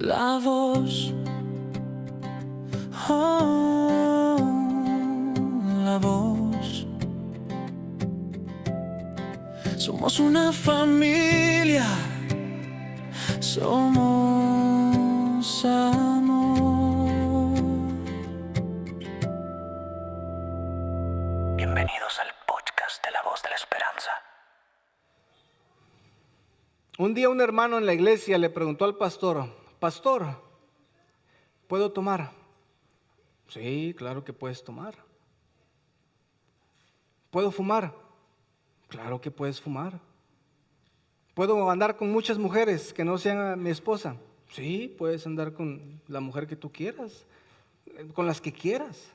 La voz, oh, la voz. Somos una familia, somos amor. Bienvenidos al podcast de La Voz de la Esperanza. Un día un hermano en la iglesia le preguntó al pastor: Pastor, ¿puedo tomar? Sí, claro que puedes tomar. ¿Puedo fumar? Claro que puedes fumar. ¿Puedo andar con muchas mujeres que no sean mi esposa? Sí, puedes andar con la mujer que tú quieras, con las que quieras.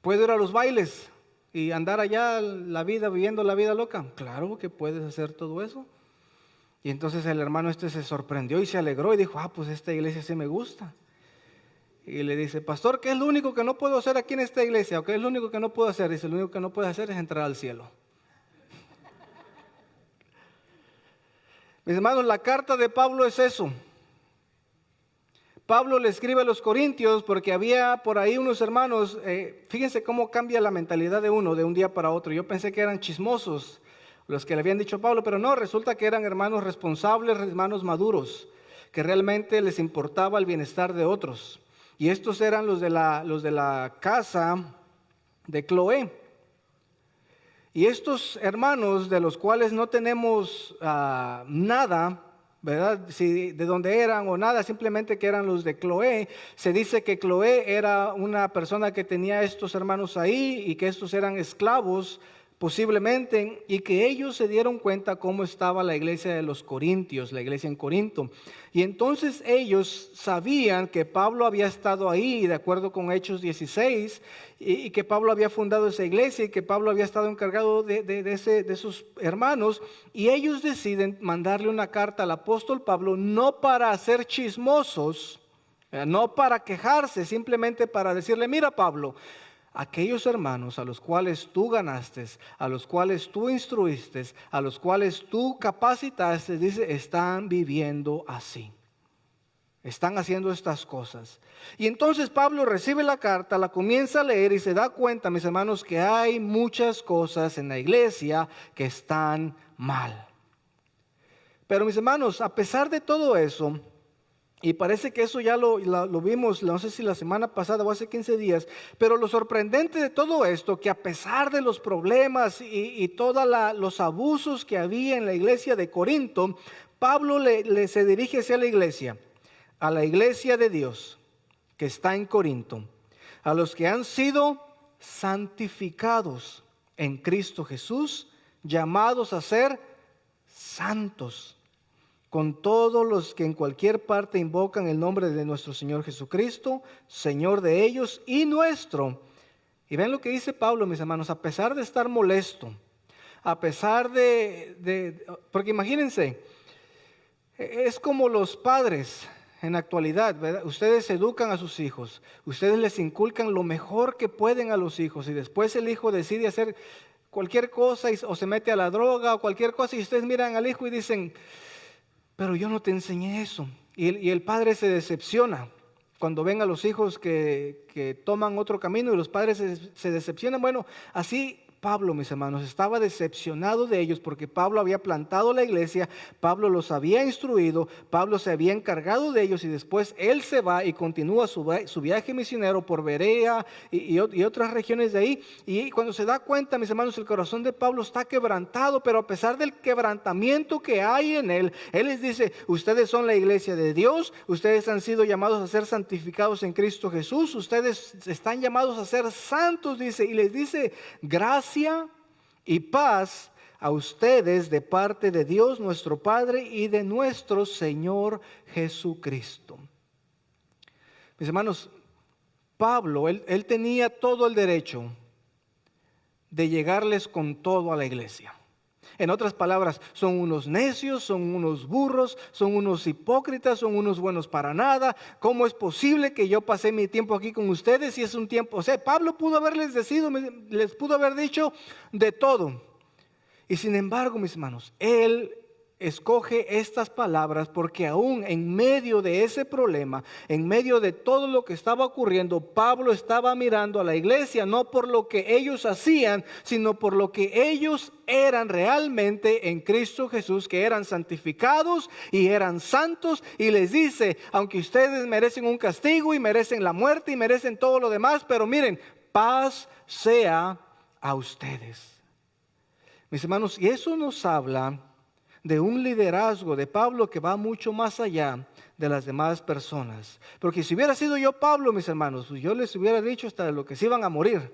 ¿Puedo ir a los bailes y andar allá viviendo la vida loca? Claro que puedes hacer todo eso. Y entonces el hermano se sorprendió y se alegró y dijo: pues esta iglesia sí me gusta. Y le dice: Pastor, ¿qué es lo único que no puedo hacer aquí en esta iglesia? ¿O qué es lo único que no puedo hacer? Dice: lo único que no puedes hacer es entrar al cielo. Mis hermanos, la carta de Pablo es eso. Pablo le escribe a los corintios porque había por ahí unos hermanos, fíjense cómo cambia la mentalidad de uno de un día para otro. Yo pensé que eran chismosos los que le habían dicho a Pablo, pero no, resulta que eran hermanos responsables, hermanos maduros, que realmente les importaba el bienestar de otros. Y estos eran los de la casa de Cloé. Y estos hermanos, de los cuales no tenemos nada, ¿verdad? Si de dónde eran o nada, simplemente que eran los de Cloé. Se dice que Cloé era una persona que tenía a estos hermanos ahí y que estos eran esclavos posiblemente, y que ellos se dieron cuenta cómo estaba la iglesia de los Corintios, la iglesia en Corinto. Y entonces ellos sabían que Pablo había estado ahí, de acuerdo con Hechos 16, y que Pablo había fundado esa iglesia y que Pablo había estado encargado de esos hermanos. Y ellos deciden mandarle una carta al apóstol Pablo, no para hacer chismosos, no para quejarse, simplemente para decirle: mira, Pablo, aquellos hermanos a los cuales tú ganaste, a los cuales tú instruiste, a los cuales tú capacitaste, dice, están viviendo así. Están haciendo estas cosas. Y entonces Pablo recibe la carta, la comienza a leer y se da cuenta, mis hermanos, que hay muchas cosas en la iglesia que están mal. Pero mis hermanos, a pesar de todo eso, y parece que eso ya lo vimos, no sé si la semana pasada o hace 15 días, pero lo sorprendente de todo esto, que a pesar de los problemas y todos los abusos que había en la iglesia de Corinto, Pablo se dirige hacia la iglesia de Dios que está en Corinto, a los que han sido santificados en Cristo Jesús, llamados a ser santos, con todos los que en cualquier parte invocan el nombre de nuestro Señor Jesucristo, Señor de ellos y nuestro. Y ven lo que dice Pablo, mis hermanos: a pesar de estar molesto, a pesar porque imagínense, es como los padres en la actualidad, ¿verdad? Ustedes educan a sus hijos, ustedes les inculcan lo mejor que pueden a los hijos, y después el hijo decide hacer cualquier cosa o se mete a la droga o cualquier cosa, y ustedes miran al hijo y dicen: pero yo no te enseñé eso. Y el padre se decepciona cuando ven a los hijos que toman otro camino, y los padres se decepcionan. Bueno, así Pablo, mis hermanos, estaba decepcionado de ellos porque Pablo había plantado la iglesia, Pablo los había instruido, Pablo se había encargado de ellos, y después él se va y continúa su viaje misionero por Berea y otras regiones de ahí. Y cuando se da cuenta, mis hermanos, el corazón de Pablo está quebrantado, pero a pesar del quebrantamiento que hay en él les dice: ustedes son la iglesia de Dios, ustedes han sido llamados a ser santificados en Cristo Jesús, ustedes están llamados a ser santos, dice, y les dice: gracia y paz a ustedes de parte de Dios nuestro Padre y de nuestro Señor Jesucristo. Mis hermanos, Pablo, él tenía todo el derecho de llegarles con todo a la iglesia. En otras palabras, son unos necios, son unos burros, son unos hipócritas, son unos buenos para nada. ¿Cómo es posible que yo pasé mi tiempo aquí con ustedes si es un tiempo? O sea, Pablo pudo haberles les pudo haber dicho de todo. Y sin embargo, mis hermanos, él escoge estas palabras porque aún en medio de ese problema, en medio de todo lo que estaba ocurriendo, Pablo estaba mirando a la iglesia no por lo que ellos hacían, sino por lo que ellos eran realmente en Cristo Jesús, que eran santificados y eran santos, y les dice, aunque ustedes merecen un castigo y merecen la muerte y merecen todo lo demás, pero miren, paz sea a ustedes. Mis hermanos, y eso nos habla de un liderazgo de Pablo que va mucho más allá de las demás personas. Porque si hubiera sido yo Pablo, mis hermanos, pues yo les hubiera dicho hasta de lo que se iban a morir.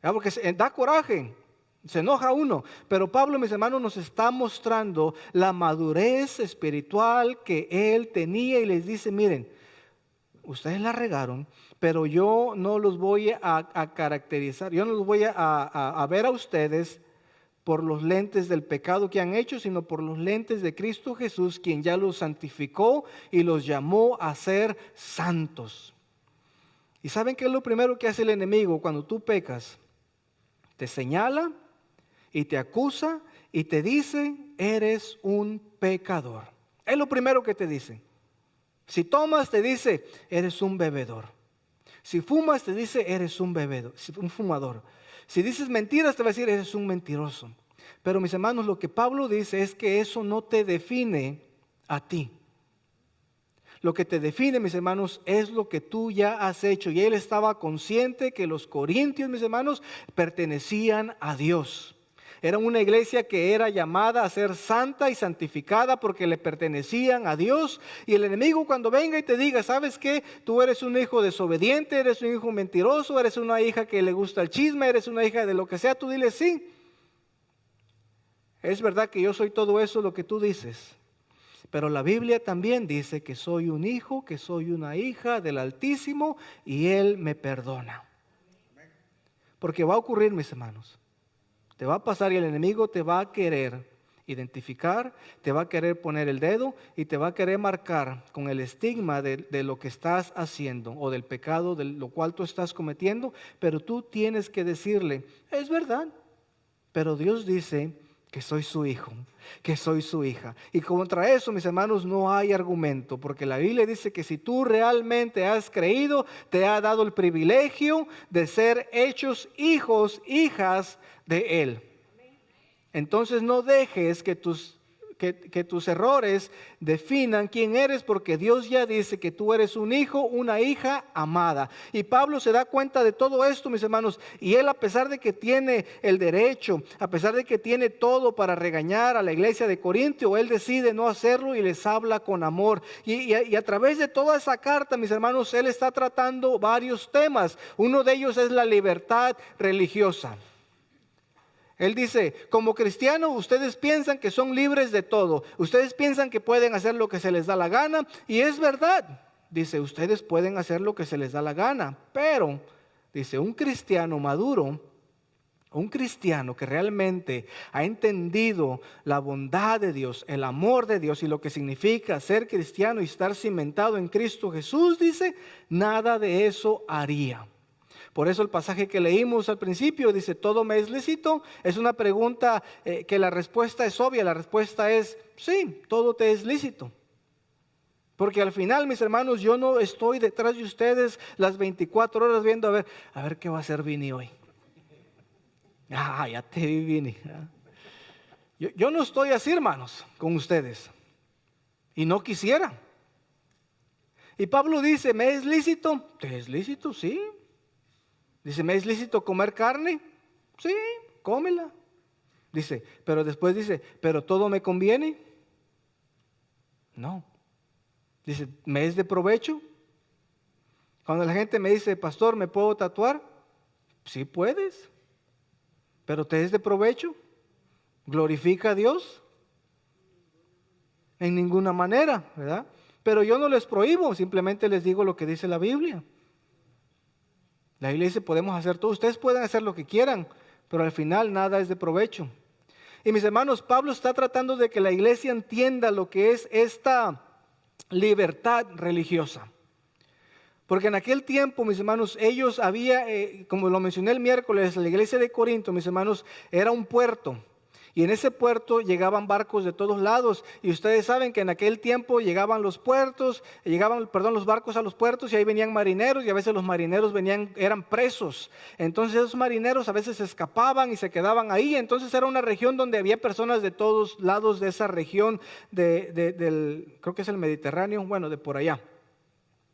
Porque da coraje, se enoja uno. Pero Pablo, mis hermanos, nos está mostrando la madurez espiritual que él tenía y les dice, miren, ustedes la regaron, pero yo no los voy a caracterizar, yo no los voy a ver a ustedes por los lentes del pecado que han hecho, sino por los lentes de Cristo Jesús, quien ya los santificó y los llamó a ser santos. ¿Y saben qué es lo primero que hace el enemigo cuando tú pecas? Te señala y te acusa y te dice, eres un pecador. Es lo primero que te dice. Si tomas, te dice, eres un bebedor. Si fumas, te dice, eres un bebedor, un fumador. Si dices mentiras, te va a decir, eres un mentiroso. Pero mis hermanos, lo que Pablo dice es que eso no te define a ti. Lo que te define, mis hermanos, es lo que tú ya has hecho. Y él estaba consciente que los corintios, mis hermanos, pertenecían a Dios. Era una iglesia que era llamada a ser santa y santificada porque le pertenecían a Dios. Y el enemigo cuando venga y te diga, ¿sabes qué? Tú eres un hijo desobediente, eres un hijo mentiroso, eres una hija que le gusta el chisme, eres una hija de lo que sea, tú dile sí. Es verdad que yo soy todo eso lo que tú dices. Pero la Biblia también dice que soy un hijo, que soy una hija del Altísimo y Él me perdona. Porque va a ocurrir, mis hermanos. Te va a pasar y el enemigo te va a querer identificar, te va a querer poner el dedo y te va a querer marcar con el estigma de lo que estás haciendo o del pecado de lo cual tú estás cometiendo, pero tú tienes que decirle, es verdad, pero Dios dice que soy su hijo, que soy su hija. Y contra eso, mis hermanos, no hay argumento, porque la Biblia dice que si tú realmente has creído, te ha dado el privilegio de ser hechos hijos, hijas de Él. Entonces no dejes que tus errores definan quién eres, porque Dios ya dice que tú eres un hijo, una hija amada. Y Pablo se da cuenta de todo esto, mis hermanos, y él, a pesar de que tiene el derecho, a pesar de que tiene todo para regañar a la iglesia de Corintio, él decide no hacerlo y les habla con amor. Y a través de toda esa carta, mis hermanos, él está tratando varios temas. Uno de ellos es la libertad religiosa. Él dice, como cristianos ustedes piensan que son libres de todo. Ustedes piensan que pueden hacer lo que se les da la gana. Y es verdad. Dice, ustedes pueden hacer lo que se les da la gana. Pero, dice, un cristiano maduro, un cristiano que realmente ha entendido la bondad de Dios, el amor de Dios y lo que significa ser cristiano y estar cimentado en Cristo Jesús, dice, nada de eso haría. Por eso el pasaje que leímos al principio dice, ¿todo me es lícito? Es una pregunta que la respuesta es obvia. La respuesta es, sí, todo te es lícito. Porque al final, mis hermanos, yo no estoy detrás de ustedes las 24 horas viendo a ver qué va a hacer Vini hoy. Ya te vi, Vini. Yo no estoy así, hermanos, con ustedes. Y no quisiera. Y Pablo dice, ¿me es lícito? ¿Te es lícito? Sí. Dice, ¿me es lícito comer carne? Sí, cómela. Dice, pero después dice, ¿pero todo me conviene? No. Dice, ¿me es de provecho? Cuando la gente me dice, pastor, ¿me puedo tatuar? Sí puedes. ¿Pero te es de provecho? ¿Glorifica a Dios? En ninguna manera, ¿verdad? Pero yo no les prohíbo, simplemente les digo lo que dice la Biblia. La Biblia dice, podemos hacer todo. Ustedes pueden hacer lo que quieran, pero al final nada es de provecho. Y mis hermanos, Pablo está tratando de que la iglesia entienda lo que es esta libertad religiosa. Porque en aquel tiempo, mis hermanos, ellos como lo mencioné el miércoles, la iglesia de Corinto, mis hermanos, era un puerto. y en ese puerto llegaban barcos de todos lados, y ustedes saben que en aquel tiempo llegaban los barcos a los puertos, y ahí venían marineros, y a veces los marineros eran presos. Entonces esos marineros a veces escapaban y se quedaban ahí. Entonces era una región donde había personas de todos lados de esa región creo que es el Mediterráneo, bueno, de por allá.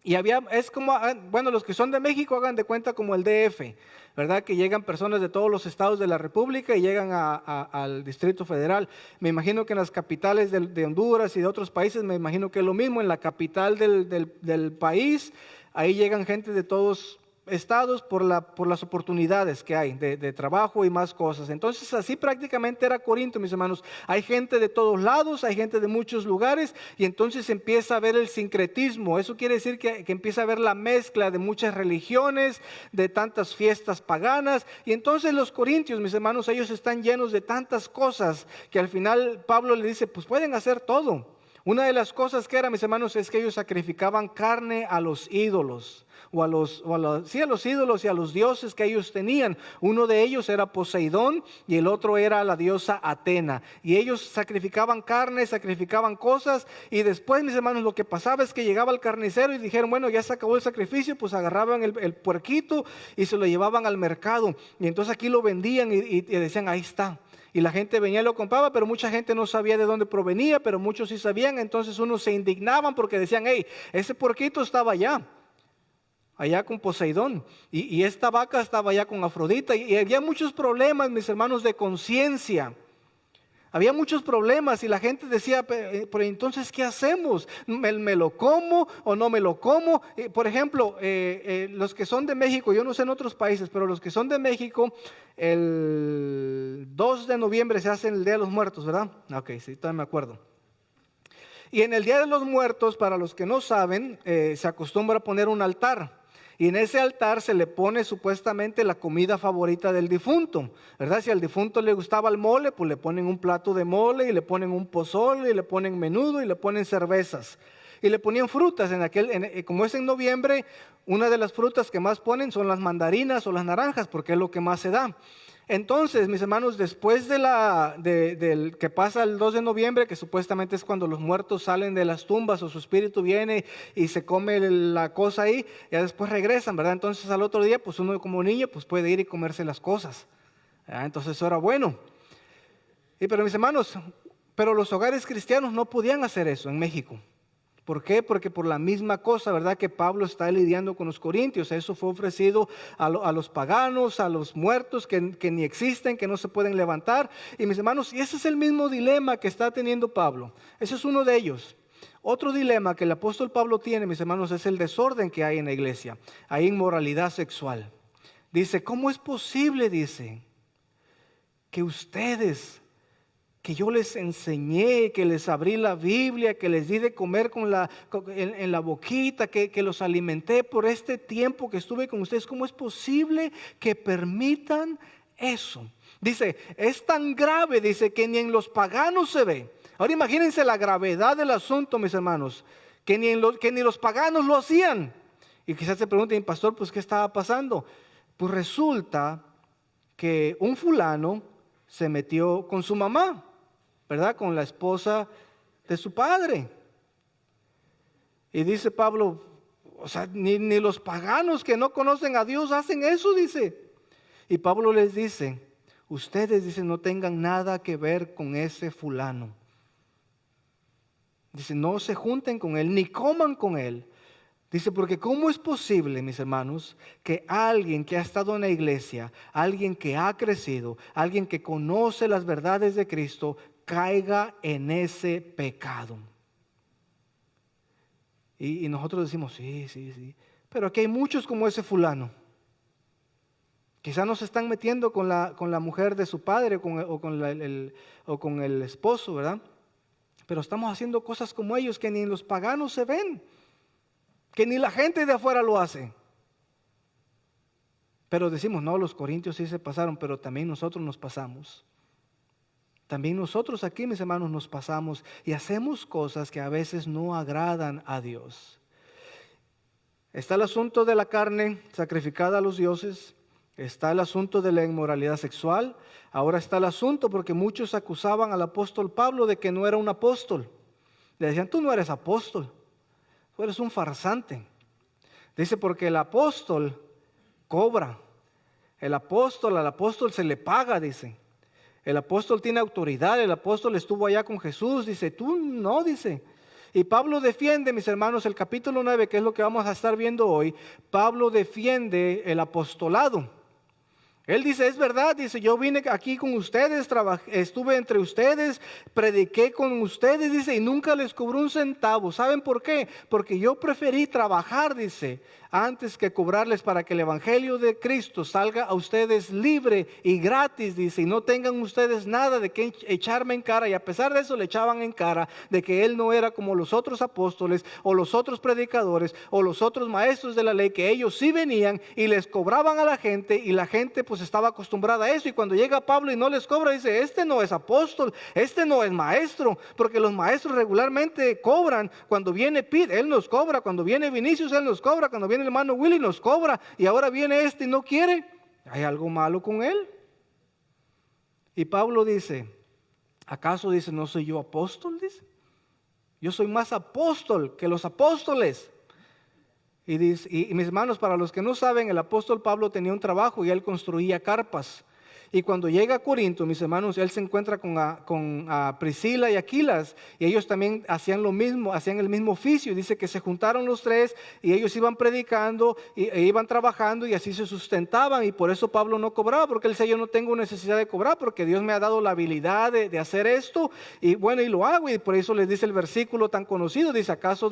Y es como, bueno, los que son de México hagan de cuenta como el DF, ¿verdad? Que llegan personas de todos los estados de la República y llegan al Distrito Federal. Me imagino que en las capitales de Honduras y de otros países, me imagino que es lo mismo. En la capital del país, ahí llegan gente de todos estados por las oportunidades que hay de trabajo y más cosas. Entonces así prácticamente era Corinto, mis hermanos. Hay gente de todos lados, hay gente de muchos lugares, y entonces empieza a ver el sincretismo. Eso quiere decir que empieza a ver la mezcla de muchas religiones, de tantas fiestas paganas, y entonces los corintios, mis hermanos, ellos están llenos de tantas cosas que al final Pablo le dice, pues pueden hacer todo. Una de las cosas que era, mis hermanos, es que ellos sacrificaban carne a los ídolos, a los ídolos y a los dioses que ellos tenían. Uno de ellos era Poseidón y el otro era la diosa Atena. Y ellos sacrificaban carne, sacrificaban cosas, y después, mis hermanos, lo que pasaba es que llegaba el carnicero y dijeron, bueno, ya se acabó el sacrificio, pues agarraban el puerquito y se lo llevaban al mercado. Y entonces aquí lo vendían y decían, ahí está. Y la gente venía y lo compraba, pero mucha gente no sabía de dónde provenía, pero muchos sí sabían. Entonces unos se indignaban porque decían, hey, ese puerquito estaba allá con Poseidón, y esta vaca estaba allá con Afrodita, y había muchos problemas, mis hermanos, de conciencia. Había muchos problemas y la gente decía, pero entonces, ¿qué hacemos? ¿Me lo como o no me lo como? Por ejemplo, los que son de México, yo no sé en otros países, pero los que son de México, el 2 de noviembre se hace el Día de los Muertos, ¿verdad? Ok, sí, todavía me acuerdo. Y en el Día de los Muertos, para los que no saben, se acostumbra a poner un altar. Y en ese altar se le pone supuestamente la comida favorita del difunto, ¿verdad? Si al difunto le gustaba el mole, pues le ponen un plato de mole, y le ponen un pozole, y le ponen menudo, y le ponen cervezas. Y le ponían frutas. Como es en noviembre, una de las frutas que más ponen son las mandarinas o las naranjas, porque es lo que más se da. Entonces, mis hermanos, después del que pasa el 2 de noviembre, que supuestamente es cuando los muertos salen de las tumbas o su espíritu viene y se come la cosa ahí, ya después regresan, ¿verdad? Entonces al otro día, pues uno como niño pues puede ir y comerse las cosas, ¿verdad? Entonces eso era bueno. Pero mis hermanos, pero los hogares cristianos no podían hacer eso en México. ¿Por qué? Porque por la misma cosa, ¿verdad?, que Pablo está lidiando con los corintios. Eso fue ofrecido a los paganos, a los muertos que ni existen, que no se pueden levantar. Y mis hermanos, y ese es el mismo dilema que está teniendo Pablo. Ese es uno de ellos. Otro dilema que el apóstol Pablo tiene, mis hermanos, es el desorden que hay en la iglesia. Hay inmoralidad sexual. Dice, ¿cómo es posible, dice, que ustedes, que yo les enseñé, que les abrí la Biblia, que les di de comer en la boquita, que los alimenté por este tiempo que estuve con ustedes? ¿Cómo es posible que permitan eso? Dice, es tan grave, dice, que ni en los paganos se ve. Ahora imagínense la gravedad del asunto, mis hermanos, que ni los paganos lo hacían. Y quizás se pregunten, pastor, pues ¿qué estaba pasando? Pues resulta que un fulano se metió con su mamá, ¿verdad? Con la esposa de su padre. Y dice Pablo, o sea, ni los paganos que no conocen a Dios hacen eso, dice. Y Pablo les dice, ustedes, dice, no tengan nada que ver con ese fulano. Dice, no se junten con él, ni coman con él. Dice, porque ¿cómo es posible, mis hermanos, que alguien que ha estado en la iglesia, alguien que ha crecido, alguien que conoce las verdades de Cristo, caiga en ese pecado? Y nosotros decimos, sí, pero aquí hay muchos como ese fulano. Quizás no se están metiendo con la mujer de su padre o con el esposo, ¿verdad? Pero estamos haciendo cosas como ellos que ni en los paganos se ven, que ni la gente de afuera lo hace. Pero decimos, no, los corintios sí se pasaron, pero también nosotros nos pasamos. También nosotros aquí, mis hermanos, nos pasamos y hacemos cosas que a veces no agradan a Dios. Está el asunto de la carne sacrificada a los dioses, Está el asunto de la inmoralidad sexual. Ahora está el asunto porque muchos acusaban al apóstol Pablo de que no era un apóstol. Le decían, tú no eres apóstol, tú eres un farsante. Dice, porque el apóstol cobra. Al apóstol se le paga, dice. El apóstol tiene autoridad, el apóstol estuvo allá con Jesús. Dice, tú no, dice. Y Pablo defiende, mis hermanos, el capítulo 9, que es lo que vamos a estar viendo hoy. Pablo defiende el apostolado. Él dice, es verdad, dice, yo vine aquí con ustedes, estuve entre ustedes, prediqué con ustedes, dice, y nunca les cobré un centavo. ¿Saben por qué? Porque yo preferí trabajar, dice, antes que cobrarles para que el evangelio de Cristo salga a ustedes libre y gratis, dice, y no tengan ustedes nada de que echarme en cara. Y a pesar de eso le echaban en cara de que él no era como los otros apóstoles o los otros predicadores o los otros maestros de la ley, que ellos sí venían y les cobraban a la gente, y la gente pues estaba acostumbrada a eso. Y cuando llega Pablo y no les cobra, dice, este no es apóstol, este no es maestro, porque los maestros regularmente cobran. Cuando viene Pete, él nos cobra; cuando viene Vinicius, él nos cobra; cuando viene el hermano Willy, nos cobra. Y ahora viene este y no quiere. ¿Hay algo malo con él? Y Pablo dice, ¿acaso dice, no soy yo apóstol? Dice, yo soy más apóstol que los apóstoles. Y dice, y mis hermanos, para los que no saben, el apóstol Pablo tenía un trabajo y él construía carpas. Y cuando llega a Corinto, mis hermanos, él se encuentra con Priscila y Aquilas, y ellos también hacían lo mismo, hacían el mismo oficio. Dice que se juntaron los tres y ellos iban predicando e iban trabajando, y así se sustentaban. Y por eso Pablo no cobraba, porque él decía, yo no tengo necesidad de cobrar, porque Dios me ha dado la habilidad de hacer esto, y bueno, y lo hago. Y por eso les dice el versículo tan conocido, dice, ¿acaso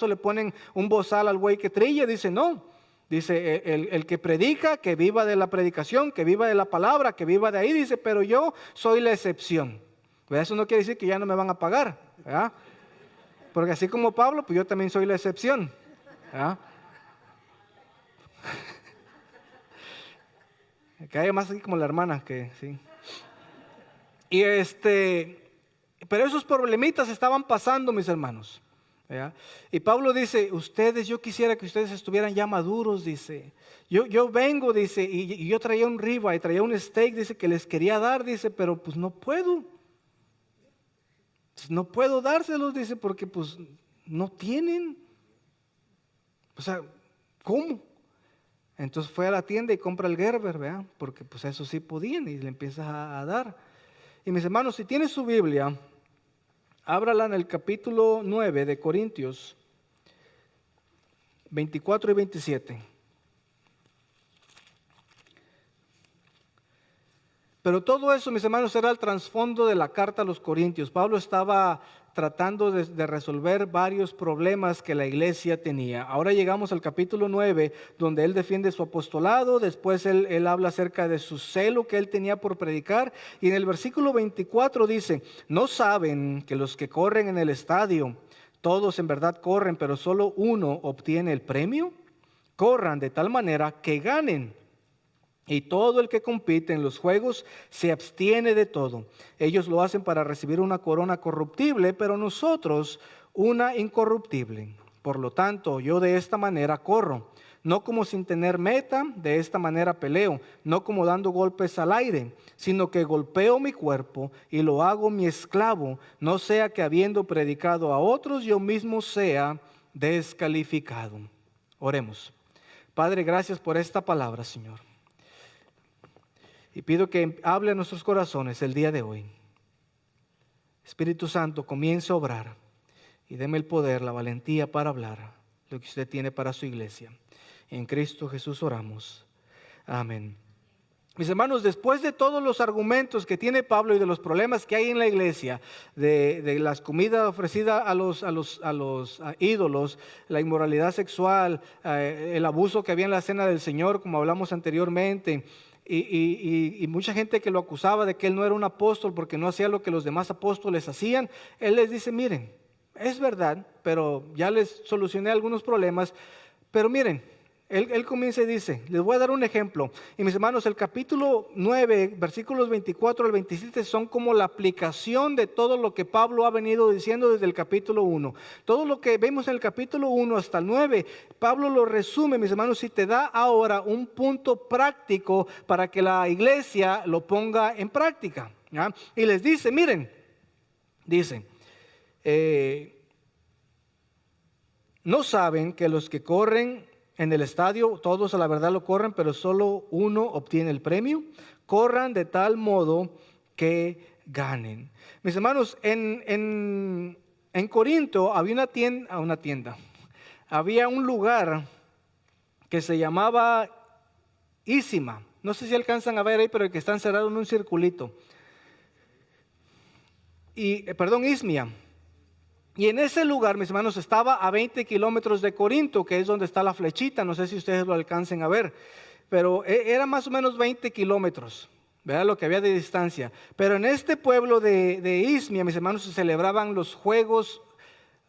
le ponen un bozal al buey que trilla? Dice, no. Dice, el que predica, que viva de la predicación, que viva de la palabra, que viva de ahí. Dice, pero yo soy la excepción. ¿Verdad? Eso no quiere decir que ya no me van a pagar, ¿verdad? Porque así como Pablo, pues yo también soy la excepción, ¿verdad? Que haya más así como la hermana, que sí. Y pero esos problemitas estaban pasando, mis hermanos. ¿Ya? Y Pablo dice, yo quisiera que ustedes estuvieran ya maduros, dice. Yo vengo, dice, y yo traía un ribeye, traía un steak, dice, que les quería dar, dice, pero pues no puedo. No puedo dárselos, dice, porque pues no tienen. O sea, ¿cómo? Entonces fue a la tienda y compra el Gerber, ¿verdad? Porque pues eso sí podían, y le empieza a dar. Y mis hermanos, si tienen su Biblia, ábrala en el capítulo 9 de Corintios, 24 y 27. Pero todo eso, mis hermanos, era el trasfondo de la carta a los Corintios. Pablo estaba tratando de resolver varios problemas que la iglesia tenía. Ahora llegamos al capítulo 9, donde él defiende su apostolado. Después él habla acerca de su celo que él tenía por predicar. Y en el versículo 24 dice, ¿no saben que los que corren en el estadio, todos en verdad corren, pero solo uno obtiene el premio? Corran de tal manera que ganen. Y todo el que compite en los juegos se abstiene de todo. Ellos lo hacen para recibir una corona corruptible, pero nosotros una incorruptible. Por lo tanto, yo de esta manera corro, no como sin tener meta, de esta manera peleo, no como dando golpes al aire, sino que golpeo mi cuerpo y lo hago mi esclavo, no sea que habiendo predicado a otros, yo mismo sea descalificado. Oremos. Padre, gracias por esta palabra, Señor. Y pido que hable a nuestros corazones el día de hoy. Espíritu Santo, comience a obrar y deme el poder, la valentía para hablar lo que usted tiene para su iglesia. En Cristo Jesús oramos. Amén. Mis hermanos, después de todos los argumentos que tiene Pablo y de los problemas que hay en la iglesia, de las comidas ofrecidas a los ídolos, la inmoralidad sexual, el abuso que había en la cena del Señor, como hablamos anteriormente, y mucha gente que lo acusaba de que él no era un apóstol porque no hacía lo que los demás apóstoles hacían, él les dice, miren, es verdad, pero ya les solucioné algunos problemas, pero miren, Él comienza y dice, les voy a dar un ejemplo. Y mis hermanos, el capítulo 9, versículos 24 al 27 son como la aplicación de todo lo que Pablo ha venido diciendo desde el capítulo 1. Todo lo que vemos en el capítulo 1 hasta el 9, Pablo lo resume, mis hermanos, y te da ahora un punto práctico para que la iglesia lo ponga en práctica, ¿ya? Y les dice, miren, dice, no saben que los que corren en el estadio, todos a la verdad lo corren, pero solo uno obtiene el premio. Corran de tal modo que ganen. Mis hermanos, en Corinto había una tienda, había un lugar que se llamaba Isima. No sé si alcanzan a ver ahí, pero que está encerrado en un circulito. Ismia. Y en ese lugar, mis hermanos, estaba a 20 kilómetros de Corinto, que es donde está la flechita. No sé si ustedes lo alcancen a ver, pero era más o menos 20 kilómetros, ¿verdad? Lo que había de distancia. Pero en este pueblo de Ismia, mis hermanos, se celebraban los Juegos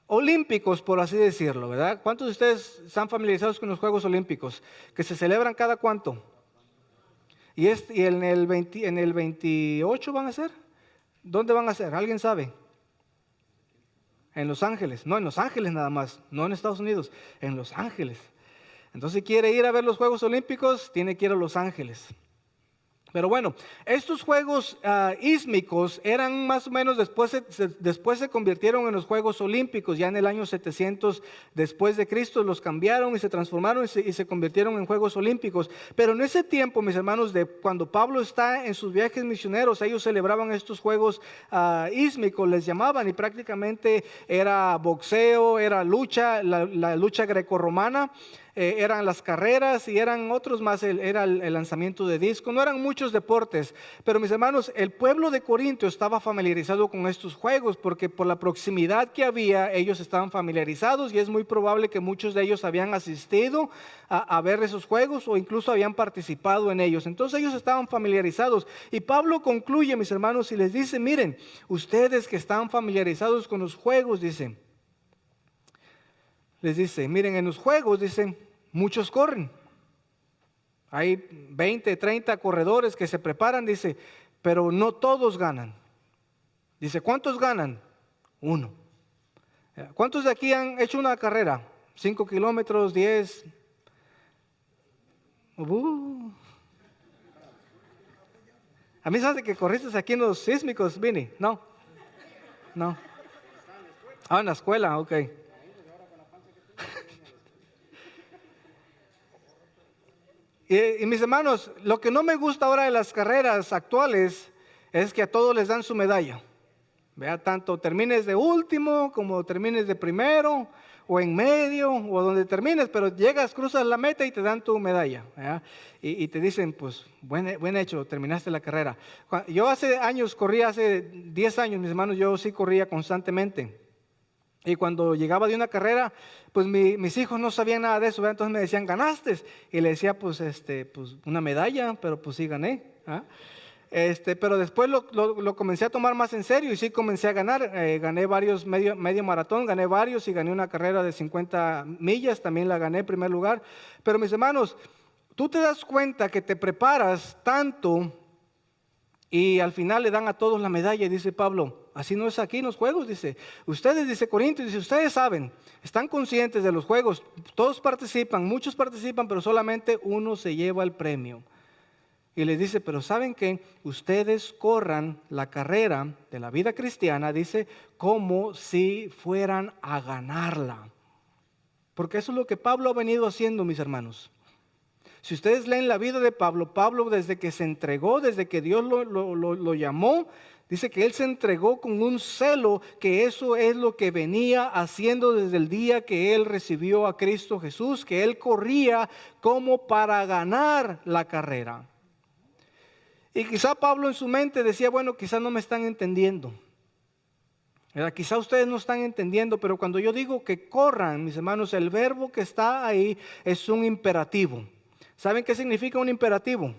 Olímpicos, por así decirlo, ¿verdad? ¿Cuántos de ustedes están familiarizados con los Juegos Olímpicos? Que se celebran cada cuánto. Y en el 28 van a ser. ¿Dónde van a ser? ¿Alguien sabe? En Los Ángeles, no en Los Ángeles nada más, no en Estados Unidos, en Los Ángeles. Entonces, si quiere ir a ver los Juegos Olímpicos, tiene que ir a Los Ángeles. Pero bueno, estos Juegos ísmicos eran más o menos, después se convirtieron en los Juegos Olímpicos, ya en el año 700 después de Cristo los cambiaron y se transformaron y se convirtieron en Juegos Olímpicos. Pero en ese tiempo, mis hermanos, de cuando Pablo está en sus viajes misioneros, ellos celebraban estos Juegos ísmicos, les llamaban, y prácticamente era boxeo, era lucha, la lucha grecorromana. Eran las carreras y eran otros más, era el lanzamiento de disco. No eran muchos deportes, pero mis hermanos, el pueblo de Corinto estaba familiarizado con estos juegos porque por la proximidad que había, ellos estaban familiarizados y es muy probable que muchos de ellos habían asistido a ver esos juegos o incluso habían participado en ellos. Entonces ellos estaban familiarizados y Pablo concluye, mis hermanos, y les dice, miren, ustedes que están familiarizados con los juegos, les dice, miren, en los juegos, dicen, muchos corren. Hay 20, 30 corredores que se preparan, dice, pero no todos ganan. Dice, ¿cuántos ganan? Uno. ¿Cuántos de aquí han hecho una carrera? 5 kilómetros, 10. A mí se hace que corriste aquí en los sísmicos, Vini. No. En la escuela, ok. Y mis hermanos, lo que no me gusta ahora de las carreras actuales es que a todos les dan su medalla. Vea, tanto termines de último como termines de primero o en medio o donde termines, pero llegas, cruzas la meta y te dan tu medalla. Y te dicen, pues, buen hecho, terminaste la carrera. Yo hace 10 años, mis hermanos, yo sí corría constantemente. Y cuando llegaba de una carrera, pues mis hijos no sabían nada de eso, ¿verdad? Entonces me decían, ¿ganaste? Y le decía, pues una medalla, pero pues sí gané. Pero después lo comencé a tomar más en serio y sí comencé a ganar. Gané varios, medio maratón, gané varios y gané una carrera de 50 millas, también la gané en primer lugar. Pero mis hermanos, tú te das cuenta que te preparas tanto y al final le dan a todos la medalla y dice Pablo, así no es aquí en los juegos, dice, ustedes, dice Corinto, dice, ustedes saben, están conscientes de los juegos, todos participan, muchos participan, pero solamente uno se lleva el premio. Y les dice, pero ¿saben qué? Ustedes corran la carrera de la vida cristiana, dice, como si fueran a ganarla. Porque eso es lo que Pablo ha venido haciendo, mis hermanos. Si ustedes leen la vida de Pablo, desde que se entregó, desde que Dios lo llamó, dice que él se entregó con un celo, que eso es lo que venía haciendo desde el día que él recibió a Cristo Jesús, que él corría como para ganar la carrera. Y quizá Pablo en su mente decía, bueno, quizá no me están entendiendo. Quizá ustedes no están entendiendo, pero cuando yo digo que corran, mis hermanos, el verbo que está ahí es un imperativo. ¿Saben qué significa un imperativo?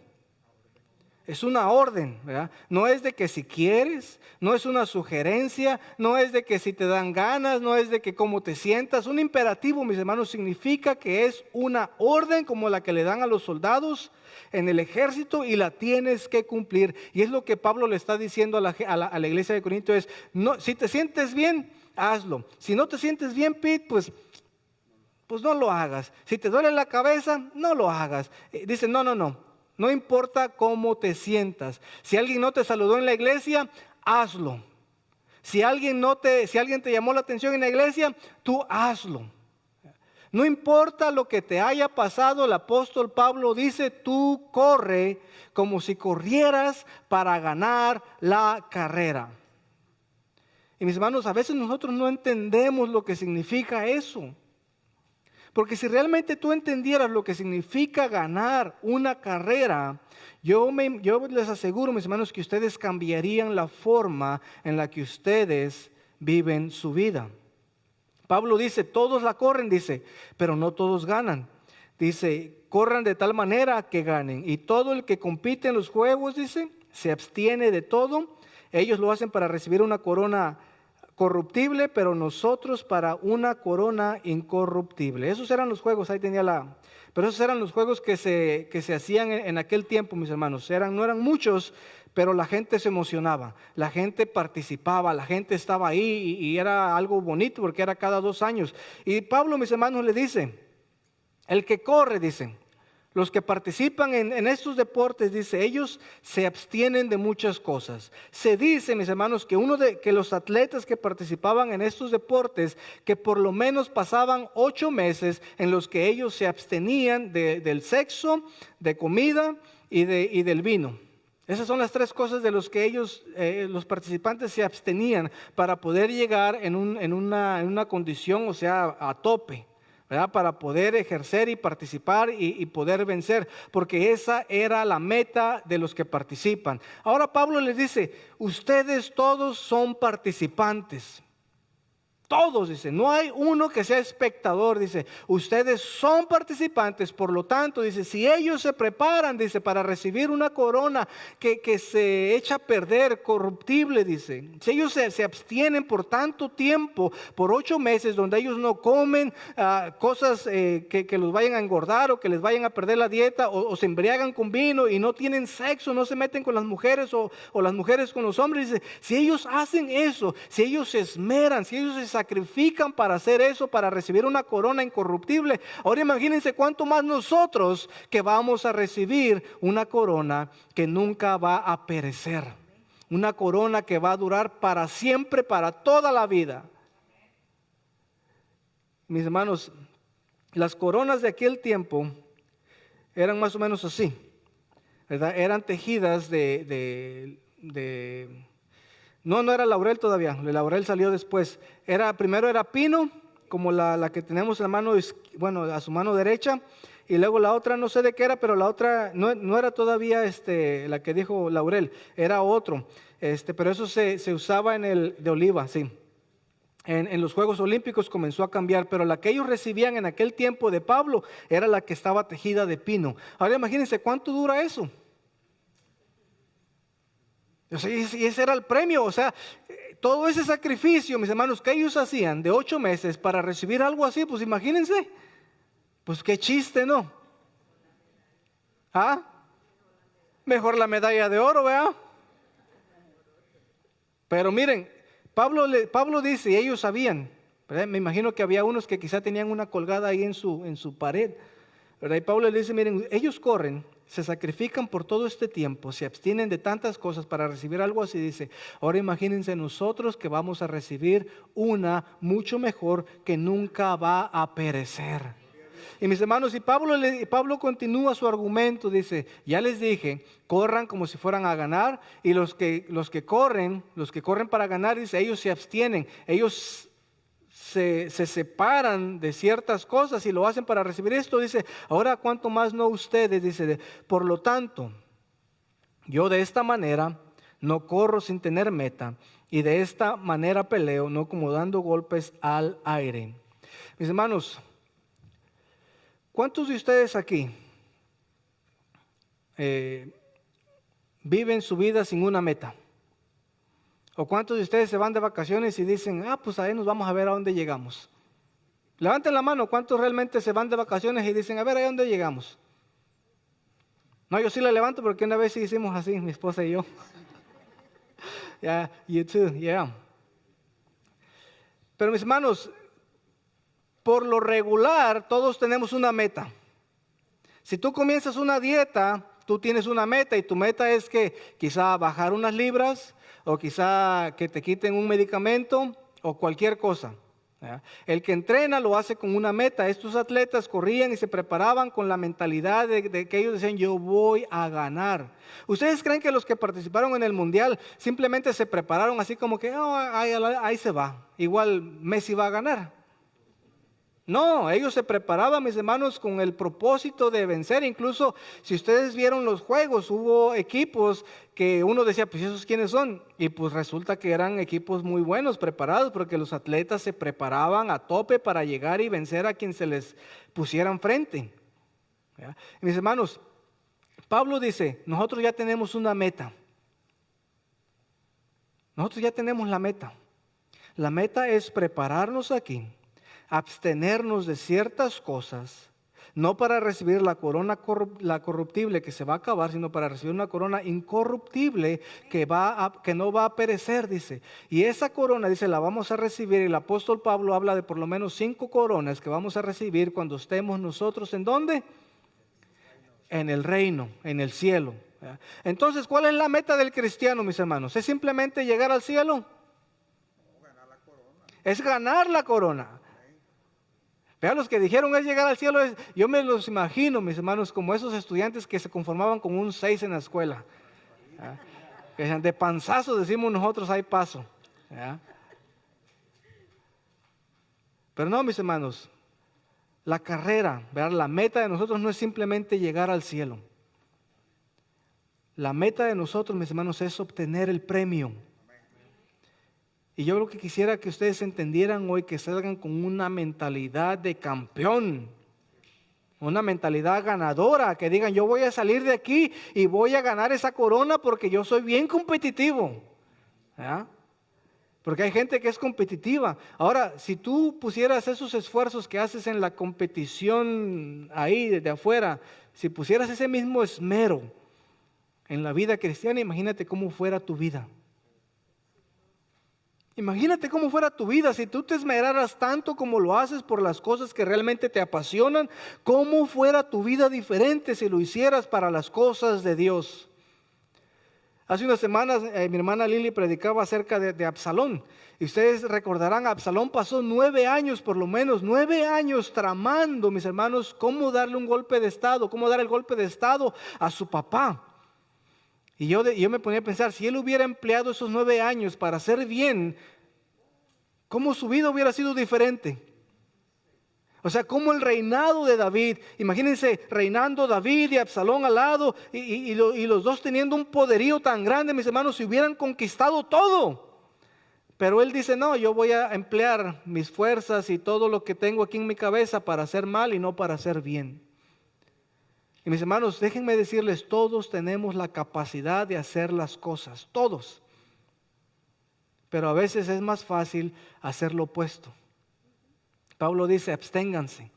Es una orden, ¿verdad? No es de que si quieres, no es una sugerencia, no es de que si te dan ganas, no es de que cómo te sientas. Un imperativo, mis hermanos, significa que es una orden como la que le dan a los soldados en el ejército y la tienes que cumplir. Y es lo que Pablo le está diciendo a la iglesia de Corinto es, no, si te sientes bien, hazlo. Si no te sientes bien, Pete, pues no lo hagas. Si te duele la cabeza, no lo hagas. Dice, no importa cómo te sientas. Si alguien no te saludó en la iglesia, hazlo. Si alguien te llamó la atención en la iglesia, tú hazlo. No importa lo que te haya pasado, el apóstol Pablo dice, tú corre como si corrieras para ganar la carrera. Y mis hermanos, a veces nosotros no entendemos lo que significa eso. Porque si realmente tú entendieras lo que significa ganar una carrera, yo les aseguro, mis hermanos, que ustedes cambiarían la forma en la que ustedes viven su vida. Pablo dice, todos la corren, dice, pero no todos ganan. Dice, corran de tal manera que ganen. Y todo el que compite en los juegos, dice, se abstiene de todo. Ellos lo hacen para recibir una corona corruptible, pero nosotros para una corona incorruptible. Esos eran los juegos, pero esos eran los juegos que se hacían en aquel tiempo, mis hermanos. No eran muchos, pero la gente se emocionaba, la gente participaba, la gente estaba ahí y era algo bonito porque era cada 2 años. Y Pablo, mis hermanos, le dice, el que corre, dice, los que participan en estos deportes, dice, ellos se abstienen de muchas cosas. Se dice, mis hermanos, que los atletas que participaban en estos deportes, que por lo menos pasaban 8 meses en los que ellos se abstenían del sexo, de comida y del vino. Esas son las 3 cosas de los que ellos, los participantes, se abstenían para poder llegar en una condición, o sea, a tope, ¿verdad? Para poder ejercer y participar y poder vencer, porque esa era la meta de los que participan. Ahora Pablo les dice, ustedes todos son participantes. Todos, dice, no hay uno que sea espectador, dice, ustedes son participantes, por lo tanto, dice, si ellos se preparan, dice, para recibir una corona que se echa a perder, corruptible, dice, si ellos se abstienen por tanto tiempo, por 8 meses, donde ellos no comen cosas que los vayan a engordar o que les vayan a perder la dieta, o se embriagan con vino y no tienen sexo, no se meten con las mujeres o las mujeres con los hombres, dice, si ellos hacen eso, si ellos se esmeran, si ellos se sacrifican para hacer eso, para recibir una corona incorruptible. Ahora imagínense cuánto más nosotros que vamos a recibir una corona que nunca va a perecer. Una corona que va a durar para siempre, para toda la vida. Mis hermanos, las coronas de aquel tiempo eran más o menos así, ¿verdad? Eran tejidas no era laurel todavía, el laurel salió después. Primero era pino, como la que tenemos en la mano, a su mano derecha, y luego la otra no sé de qué era, pero la otra no era todavía la que dijo laurel, era otro, pero eso se usaba de oliva, sí. En los Juegos Olímpicos comenzó a cambiar, pero la que ellos recibían en aquel tiempo de Pablo era la que estaba tejida de pino. Ahora imagínense cuánto dura eso. Y ese era el premio, o sea, todo ese sacrificio, mis hermanos, que ellos hacían de 8 meses para recibir algo así, pues imagínense, pues qué chiste, ¿no? Mejor la medalla de oro, ¿verdad? Pero miren, Pablo dice, y ellos sabían, ¿verdad? Me imagino que había unos que quizá tenían una colgada ahí en su pared, ¿verdad? Y Pablo le dice, miren, ellos corren, se sacrifican por todo este tiempo, se abstienen de tantas cosas para recibir algo así, dice, ahora imagínense nosotros que vamos a recibir una mucho mejor que nunca va a perecer. Y mis hermanos, y Pablo continúa su argumento, dice, ya les dije, corran como si fueran a ganar, y los que corren para ganar, dice, ellos se abstienen, ellos se separan de ciertas cosas y lo hacen para recibir esto, dice, ahora cuánto más no ustedes, dice, por lo tanto, yo de esta manera no corro sin tener meta, y de esta manera peleo, no como dando golpes al aire. Mis hermanos, ¿cuántos de ustedes aquí viven su vida sin una meta? ¿O cuántos de ustedes se van de vacaciones y dicen, pues ahí nos vamos a ver a dónde llegamos? Levanten la mano, ¿cuántos realmente se van de vacaciones y dicen, a ver a dónde llegamos? No, yo sí la levanto porque una vez sí hicimos así, mi esposa y yo. Yeah, you too, yeah. Pero mis hermanos, por lo regular todos tenemos una meta. Si tú comienzas una dieta, tú tienes una meta y tu meta es que quizá bajar unas libras o quizá que te quiten un medicamento o cualquier cosa. ¿Ya? El que entrena lo hace con una meta. Estos atletas corrían y se preparaban con la mentalidad de que ellos decían, yo voy a ganar. ¿Ustedes creen que los que participaron en el mundial simplemente se prepararon así como que ahí se va, igual Messi va a ganar? No, ellos se preparaban, mis hermanos, con el propósito de vencer. Incluso si ustedes vieron los juegos, hubo equipos que uno decía, pues ¿esos quiénes son? Y pues resulta que eran equipos muy buenos, preparados, porque los atletas se preparaban a tope para llegar y vencer a quien se les pusiera enfrente. ¿Ya? Y mis hermanos, Pablo dice, nosotros ya tenemos una meta. Nosotros ya tenemos la meta. La meta es prepararnos aquí, abstenernos de ciertas cosas, no para recibir la corona corruptible que se va a acabar, sino para recibir una corona incorruptible que no va a perecer, dice. Y esa corona, dice, la vamos a recibir, y el apóstol Pablo habla de por lo menos 5 coronas que vamos a recibir cuando estemos nosotros, ¿en dónde? En el reino, en el cielo. Entonces, ¿cuál es la meta del cristiano, mis hermanos? ¿Es simplemente llegar al cielo? Es ganar la corona. Vean, los que dijeron es llegar al cielo, yo me los imagino, mis hermanos, como esos estudiantes que se conformaban con un 6 en la escuela. ¿Ya? Que decían, de panzazo decimos nosotros, hay paso. ¿Ya? Pero no, mis hermanos, la carrera, ¿verdad? La meta de nosotros no es simplemente llegar al cielo. La meta de nosotros, mis hermanos, es obtener el premio. Y yo lo que quisiera que ustedes entendieran hoy, que salgan con una mentalidad de campeón, una mentalidad ganadora, que digan, yo voy a salir de aquí y voy a ganar esa corona porque yo soy bien competitivo. ¿Ya? Porque hay gente que es competitiva. Ahora, si tú pusieras esos esfuerzos que haces en la competición ahí desde afuera, si pusieras ese mismo esmero en la vida cristiana, imagínate cómo fuera tu vida. Imagínate cómo fuera tu vida si tú te esmeraras tanto como lo haces por las cosas que realmente te apasionan. ¿Cómo fuera tu vida diferente si lo hicieras para las cosas de Dios? Hace unas semanas mi hermana Lili predicaba acerca de Absalón. Y ustedes recordarán, Absalón pasó 9 años, por lo menos 9 años tramando, mis hermanos, cómo darle un golpe de estado, cómo dar el golpe de estado a su papá. Y yo me ponía a pensar, si él hubiera empleado esos 9 años para hacer bien, ¿cómo su vida hubiera sido diferente? O sea, cómo el reinado de David, imagínense reinando David y Absalón al lado, y los dos teniendo un poderío tan grande, mis hermanos, si hubieran conquistado todo. Pero él dice, no, yo voy a emplear mis fuerzas y todo lo que tengo aquí en mi cabeza para hacer mal y no para hacer bien. Y mis hermanos, déjenme decirles, todos tenemos la capacidad de hacer las cosas, todos. Pero a veces es más fácil hacer lo opuesto. Pablo dice, absténganse.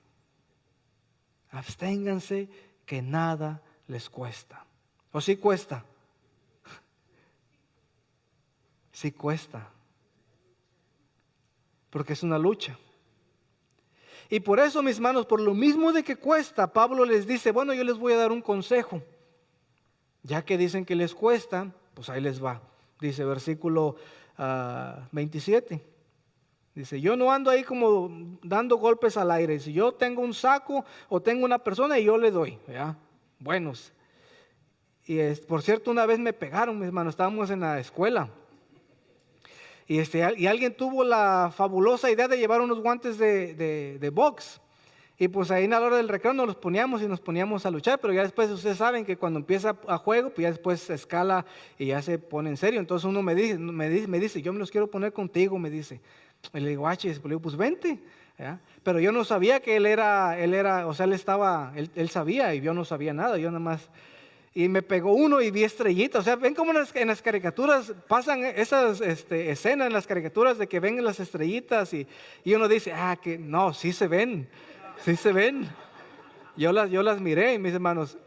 Absténganse que nada les cuesta. ¿O sí cuesta? Sí cuesta. Porque es una lucha. Y por eso, mis hermanos, por lo mismo de que cuesta, Pablo les dice, bueno, yo les voy a dar un consejo. Ya que dicen que les cuesta, pues ahí les va. Dice versículo 27. Dice, yo no ando ahí como dando golpes al aire. Si yo tengo un saco o tengo una persona y yo le doy, ¿ya? Buenos. Y por cierto, una vez me pegaron, mis hermanos, estábamos en la escuela. Y alguien tuvo la fabulosa idea de llevar unos guantes de box. Y pues ahí en la hora del recreo nos los poníamos y nos poníamos a luchar. Pero ya después ustedes saben que cuando empieza a juego, pues ya después se escala y ya se pone en serio. Entonces uno me dice, yo me los quiero poner contigo, me dice. Y le digo, pues vente. ¿Ya? Pero yo no sabía que él era, o sea, él sabía y yo no sabía nada. Yo nada más. y me pegó uno y vi estrellitas. O sea, ven como en las caricaturas pasan esas escenas en las caricaturas de que ven las estrellitas y uno dice, que no, sí se ven, sí se ven. Yo las miré, mis hermanos.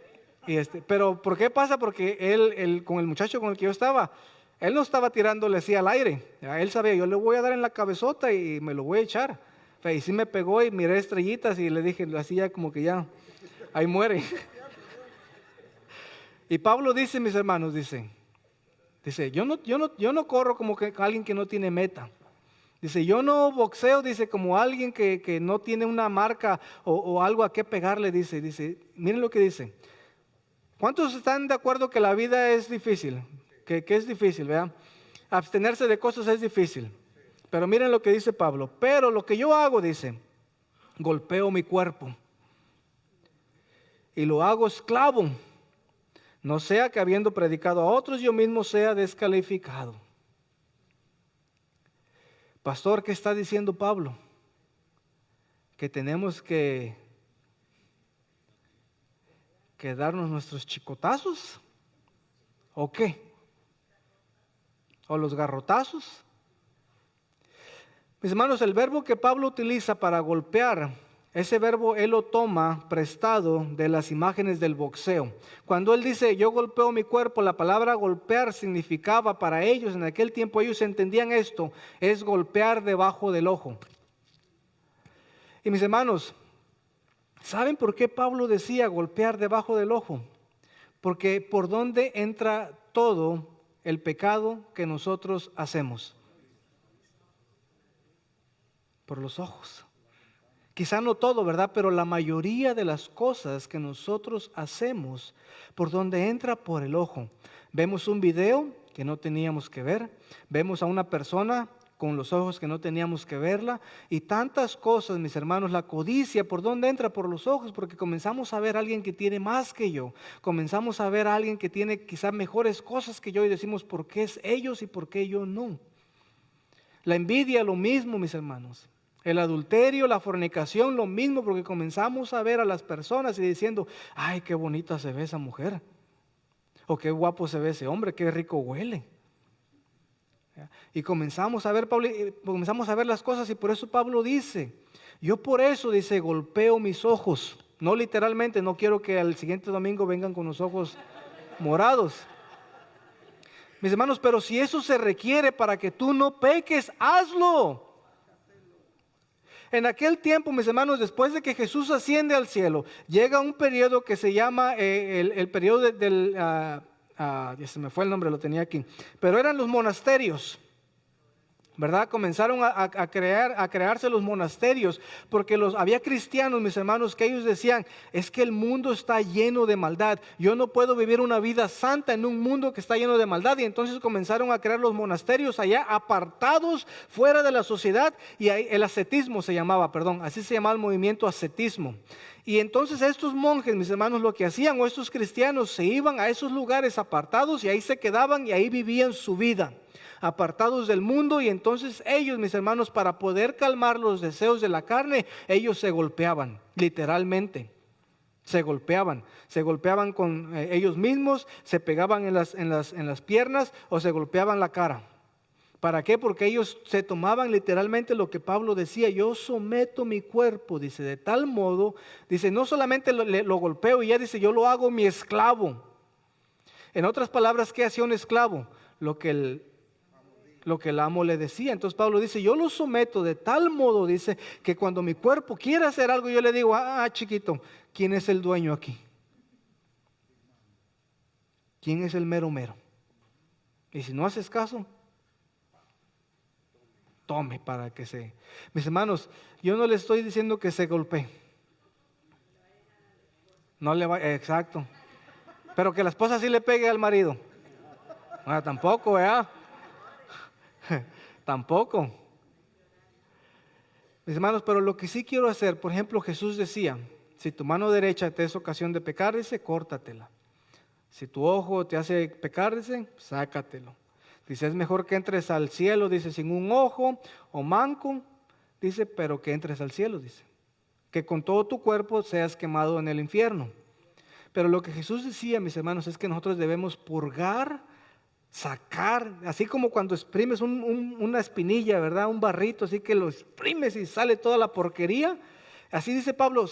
Pero ¿por qué pasa? Porque él con el muchacho con el que yo estaba, él no estaba tirándole así al aire. Él sabía, yo le voy a dar en la cabezota y me lo voy a echar. Y sí me pegó y miré estrellitas y le dije, así ya como que ya, ahí muere. Y Pablo dice, mis hermanos, dice, yo no corro como que alguien que no tiene meta. Dice, yo no boxeo, dice, como alguien que no tiene una marca o algo a qué pegarle, dice, miren lo que dice. ¿Cuántos están de acuerdo que la vida es difícil? Que es difícil, ¿verdad? Abstenerse de cosas es difícil. Pero miren lo que dice Pablo. Pero lo que yo hago, dice, golpeo mi cuerpo y lo hago esclavo. No sea que habiendo predicado a otros, yo mismo sea descalificado. Pastor, ¿qué está diciendo Pablo? Que tenemos que darnos nuestros chicotazos. ¿O qué? ¿O los garrotazos? Mis hermanos, el verbo que Pablo utiliza para golpear, ese verbo él lo toma prestado de las imágenes del boxeo. Cuando él dice, yo golpeo mi cuerpo, la palabra golpear significaba para ellos, en aquel tiempo ellos entendían esto, es golpear debajo del ojo. Y mis hermanos, ¿saben por qué Pablo decía golpear debajo del ojo? Porque por dónde entra todo el pecado que nosotros hacemos. Por los ojos. Quizá no todo, ¿verdad? Pero la mayoría de las cosas que nosotros hacemos, por donde entra por el ojo. Vemos un video que no teníamos que ver, vemos a una persona con los ojos que no teníamos que verla, y tantas cosas, mis hermanos. La codicia, ¿por dónde entra? Por los ojos, porque comenzamos a ver a alguien que tiene más que yo, comenzamos a ver a alguien que tiene quizá mejores cosas que yo, y decimos, ¿por qué es ellos y por qué yo no? La envidia, lo mismo, mis hermanos. El adulterio, la fornicación, lo mismo, porque comenzamos a ver a las personas y diciendo, ay, qué bonita se ve esa mujer, o qué guapo se ve ese hombre, qué rico huele. Y comenzamos a ver, Pablo, comenzamos a ver las cosas, y por eso Pablo dice, yo por eso, dice, golpeo mis ojos. No literalmente, no quiero que al siguiente domingo vengan con los ojos morados. Mis hermanos, pero si eso se requiere para que tú no peques, hazlo. En aquel tiempo, mis hermanos, después de que Jesús asciende al cielo, llega un periodo que se llama el periodo ya se me fue el nombre, lo tenía aquí, pero eran los monasterios, ¿verdad? Comenzaron a crearse los monasterios, porque había cristianos, mis hermanos, que ellos decían, es que el mundo está lleno de maldad, yo no puedo vivir una vida santa en un mundo que está lleno de maldad. Y entonces comenzaron a crear los monasterios allá, apartados, fuera de la sociedad, y ahí, el ascetismo se llamaba, así se llamaba el movimiento ascetismo. Y entonces estos monjes, mis hermanos, lo que hacían, o estos cristianos, se iban a esos lugares apartados y ahí se quedaban y ahí vivían su vida, apartados del mundo. Y entonces ellos, mis hermanos, para poder calmar los deseos de la carne, ellos se golpeaban, literalmente. Se golpeaban con ellos mismos, se pegaban en las piernas o se golpeaban la cara. ¿Para qué? Porque ellos se tomaban literalmente lo que Pablo decía, yo someto mi cuerpo, dice, de tal modo, dice, no solamente lo golpeo y ya, dice, yo lo hago mi esclavo. En otras palabras, ¿qué hacía un esclavo? Lo que el amo le decía. Entonces Pablo dice, yo lo someto de tal modo, dice, que cuando mi cuerpo quiere hacer algo, yo le digo, chiquito, ¿quién es el dueño aquí? ¿Quién es el mero mero? Y si no haces caso, tome para que se... Mis hermanos, yo no le estoy diciendo que se golpee. No le va, exacto. Pero que la esposa sí le pegue al marido. Tampoco, ¿verdad? Tampoco. Mis hermanos, pero lo que sí quiero hacer, por ejemplo, Jesús decía, si tu mano derecha te es ocasión de pecar, dice, córtatela. Si tu ojo te hace pecar, dice, sácatelo. Dice, es mejor que entres al cielo, dice, sin un ojo o manco, dice, pero que entres al cielo, dice. Que con todo tu cuerpo seas quemado en el infierno. Pero lo que Jesús decía, mis hermanos, es que nosotros debemos purgar, sacar, así como cuando exprimes una espinilla, ¿verdad? Un barrito, así que lo exprimes y sale toda la porquería. Así dice Pablo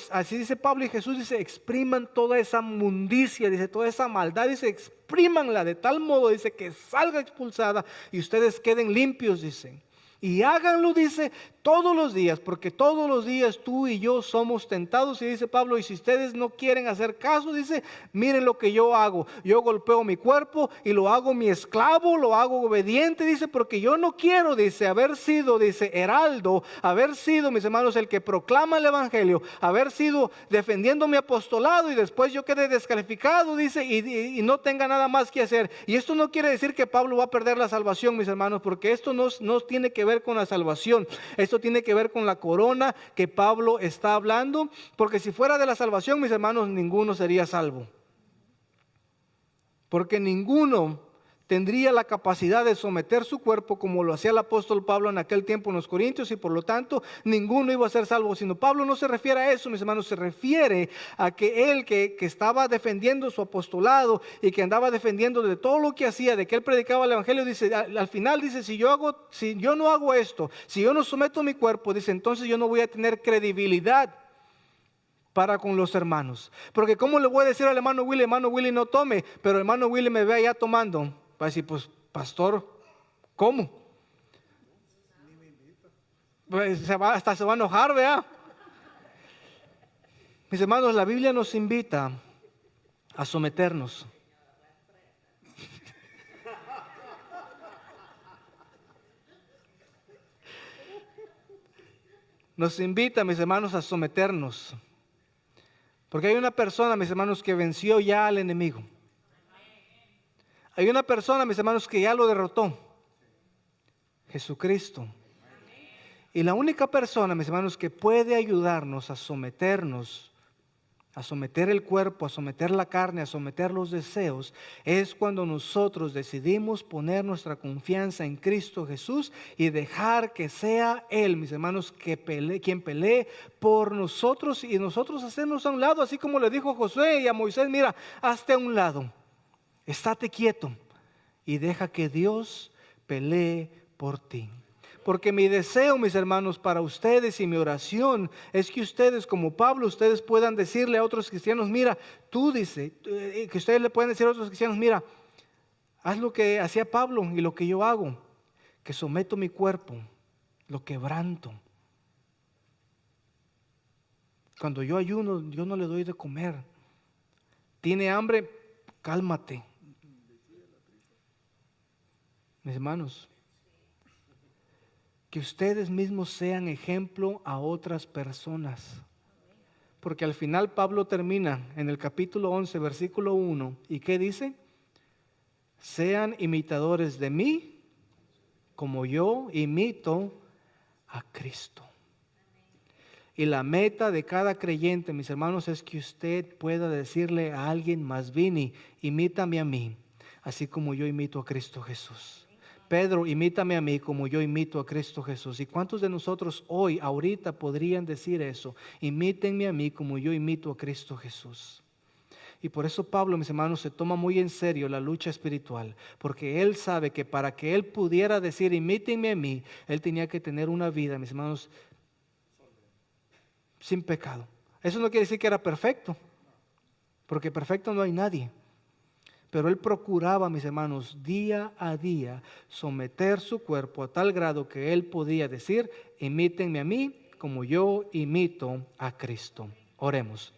y Jesús dice, expriman toda esa mundicia, dice, toda esa maldad, dice, exprímanla de tal modo, dice, que salga expulsada y ustedes queden limpios, dice. Y háganlo, dice, todos los días, porque todos los días tú y yo somos tentados. Y dice Pablo, y si ustedes no quieren hacer caso, dice, miren lo que yo hago. Yo golpeo mi cuerpo y lo hago mi esclavo, lo hago obediente, dice, porque yo no quiero, dice, haber sido, dice, heraldo, haber sido, mis hermanos, el que proclama el evangelio, haber sido defendiendo mi apostolado y después yo quedé descalificado, dice, y no tenga nada más que hacer. Y esto no quiere decir que Pablo va a perder la salvación, mis hermanos, porque esto no tiene que ver con la salvación. Esto tiene que ver con la corona que Pablo está hablando, porque si fuera de la salvación, mis hermanos, ninguno sería salvo. Porque ninguno tendría la capacidad de someter su cuerpo como lo hacía el apóstol Pablo en aquel tiempo en los Corintios, y por lo tanto ninguno iba a ser salvo. Sino Pablo no se refiere a eso, mis hermanos, se refiere a que él que estaba defendiendo su apostolado y que andaba defendiendo de todo lo que hacía, de que él predicaba el evangelio, dice, al final dice, si yo no hago esto, si yo no someto mi cuerpo, dice, entonces yo no voy a tener credibilidad para con los hermanos. Porque ¿cómo le voy a decir al hermano Willy, no tome, pero el hermano Willy me ve allá tomando? Va a decir, pues, pastor, ¿cómo? Pues hasta se va a enojar, ¿verdad? Mis hermanos, la Biblia nos invita a someternos. Nos invita, mis hermanos, a someternos. Porque hay una persona, mis hermanos, que venció ya al enemigo. Hay una persona, mis hermanos, que ya lo derrotó. Jesucristo. Y la única persona, mis hermanos, que puede ayudarnos a someternos, a someter el cuerpo, a someter la carne, a someter los deseos, es cuando nosotros decidimos poner nuestra confianza en Cristo Jesús y dejar que sea Él, mis hermanos, quien pelee por nosotros y nosotros hacernos a un lado, así como le dijo Josué y a Moisés, mira, hazte a un lado. Estate quieto y deja que Dios pelee por ti. Porque mi deseo, mis hermanos, para ustedes y mi oración es que ustedes, como Pablo, ustedes puedan decirle a otros cristianos, mira, tú dice, que ustedes le pueden decir a otros cristianos, mira, haz lo que hacía Pablo y lo que yo hago, que someto mi cuerpo, lo quebranto. Cuando yo ayuno, yo no le doy de comer. Tiene hambre, cálmate. Mis hermanos, que ustedes mismos sean ejemplo a otras personas. Porque al final Pablo termina en el capítulo 11, versículo 1. ¿Y qué dice? Sean imitadores de mí, como yo imito a Cristo. Y la meta de cada creyente, mis hermanos, es que usted pueda decirle a alguien más, Vini, imítame a mí, así como yo imito a Cristo Jesús. Pedro, imítame a mí como yo imito a Cristo Jesús. ¿Y cuántos de nosotros hoy, ahorita, podrían decir eso? Imítenme a mí como yo imito a Cristo Jesús. Y por eso Pablo, mis hermanos, se toma muy en serio la lucha espiritual, porque él sabe que para que él pudiera decir imítenme a mí, él tenía que tener una vida, mis hermanos, sin pecado. Eso no quiere decir que era perfecto, porque perfecto no hay nadie. Pero él procuraba, mis hermanos, día a día someter su cuerpo a tal grado que él podía decir, imítenme a mí como yo imito a Cristo. Oremos.